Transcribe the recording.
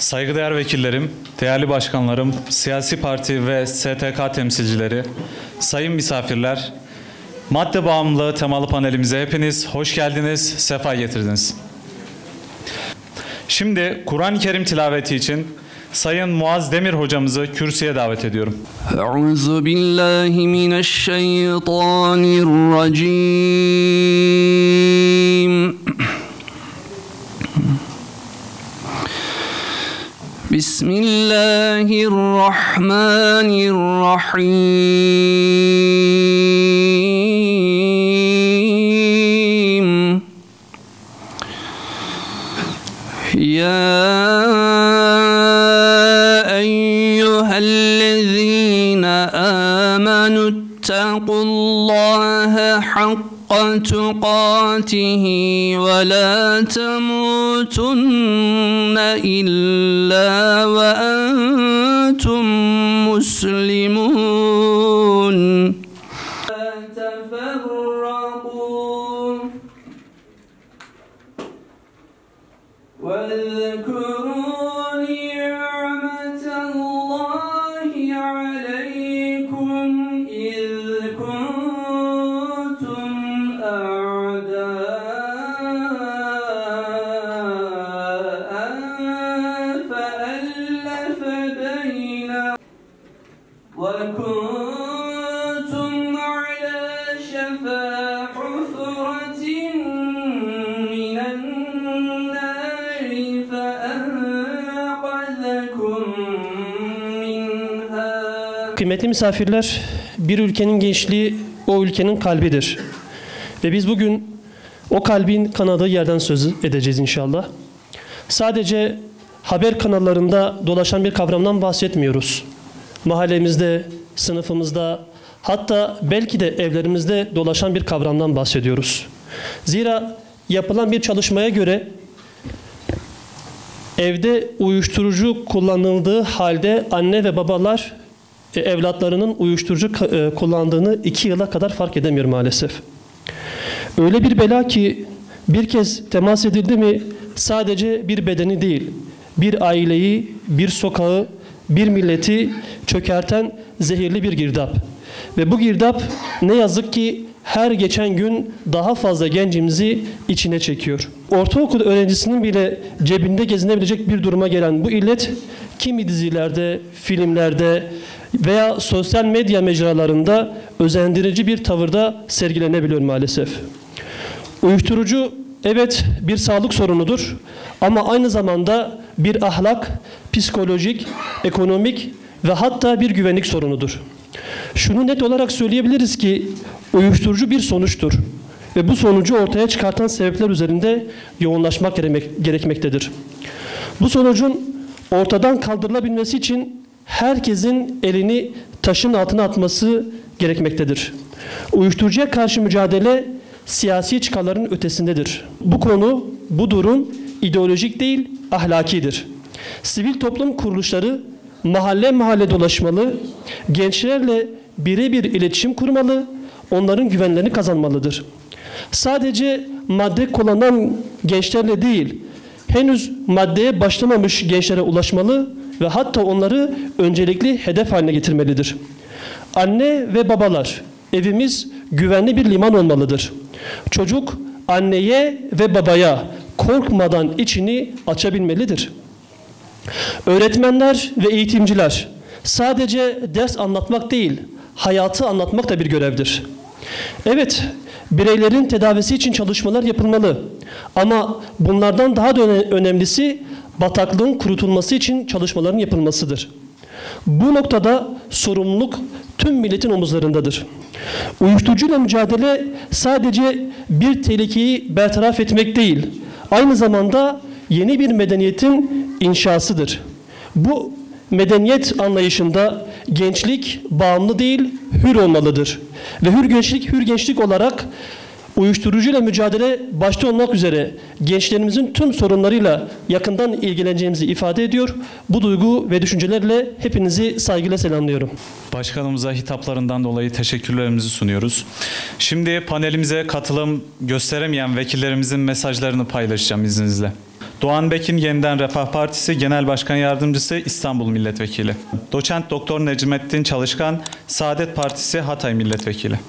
Saygıdeğer vekillerim, değerli başkanlarım, siyasi parti ve STK temsilcileri, sayın misafirler, madde bağımlılığı temalı panelimize hepiniz hoş geldiniz, sefa getirdiniz. Şimdi Kur'an-ı Kerim tilaveti için Sayın Muaz Demir hocamızı kürsüye davet ediyorum. Euzubillahimineşşeytanirracim. Bismillahirrahmanirrahim. Ya eyyühellezine amenüttequllaha hakka tukatihi ve la temutunne illa ve entum muslimun. وَاذْكُرُوا نِعْمَةَ اللَّهِ عَلَيْكُمْ إِذْ كُنْتُمْ أَعْدَاءً فَأَلَّفَ بَيْنَ وَكُنْتُمْ عَلَى شَفَا حُفْرَةٍ مِنَ النَّارِ فَأَنْقَذَكُمْ مِنْهَا. Kıymetli misafirler, bir ülkenin gençliği o ülkenin kalbidir. Ve biz bugün o kalbin kanadığı yerden söz edeceğiz inşallah. Sadece haber kanallarında dolaşan bir kavramdan bahsetmiyoruz. Mahallemizde, sınıfımızda, hatta belki de evlerimizde dolaşan bir kavramdan bahsediyoruz. Zira yapılan bir çalışmaya göre evde uyuşturucu kullanıldığı halde anne ve babalar evlatlarının uyuşturucu kullandığını 2 yıla kadar fark edemiyor maalesef. Öyle bir bela ki bir kez temas edildi mi sadece bir bedeni değil, bir aileyi, bir sokağı, bir milleti çökerten zehirli bir girdap. Ve bu girdap ne yazık ki her geçen gün daha fazla gencimizi içine çekiyor. Ortaokul öğrencisinin bile cebinde gezinebilecek bir duruma gelen bu illet kimi dizilerde, filmlerde veya sosyal medya mecralarında özendirici bir tavırda sergilenebiliyor maalesef. Uyuşturucu evet bir sağlık sorunudur ama aynı zamanda bir ahlak, psikolojik, ekonomik ve hatta bir güvenlik sorunudur. Şunu net olarak söyleyebiliriz ki uyuşturucu bir sonuçtur ve bu sonucu ortaya çıkartan sebepler üzerinde yoğunlaşmak gerekmektedir. Bu sonucun ortadan kaldırılabilmesi için herkesin elini taşın altına atması gerekmektedir. Uyuşturucuya karşı mücadele siyasi çıkarların ötesindedir. Bu konu, bu durum ideolojik değil, ahlakidir. Sivil toplum kuruluşları mahalle mahalle dolaşmalı, gençlerle birebir iletişim kurmalı, onların güvenlerini kazanmalıdır. Sadece madde kullanan gençlerle değil, henüz maddeye başlamamış gençlere ulaşmalı ve hatta onları öncelikli hedef haline getirmelidir. Anne ve babalar, evimiz güvenli bir liman olmalıdır. Çocuk anneye ve babaya korkmadan içini açabilmelidir. Öğretmenler ve eğitimciler sadece ders anlatmak değil, hayatı anlatmak da bir görevdir. Evet, bireylerin tedavisi için çalışmalar yapılmalı. Ama bunlardan daha da önemlisi bataklığın kurutulması için çalışmaların yapılmasıdır. Bu noktada sorumluluk tüm milletin omuzlarındadır. Uyuşturucuyla mücadele sadece bir tehlikeyi bertaraf etmek değil, aynı zamanda yeni bir medeniyetin inşasıdır. Bu medeniyet anlayışında gençlik bağımlı değil, hür olmalıdır. Ve hür gençlik olarak uyuşturucuyla mücadele başta olmak üzere gençlerimizin tüm sorunlarıyla yakından ilgileneceğimizi ifade ediyor. Bu duygu ve düşüncelerle hepinizi saygıyla selamlıyorum. Başkanımıza hitaplarından dolayı teşekkürlerimizi sunuyoruz. Şimdi panelimize katılım gösteremeyen vekillerimizin mesajlarını paylaşacağım izninizle. Doğan Bekin Yeniden Refah Partisi Genel Başkan Yardımcısı İstanbul Milletvekili. Doçent Doktor Necmettin Çalışkan Saadet Partisi Hatay Milletvekili.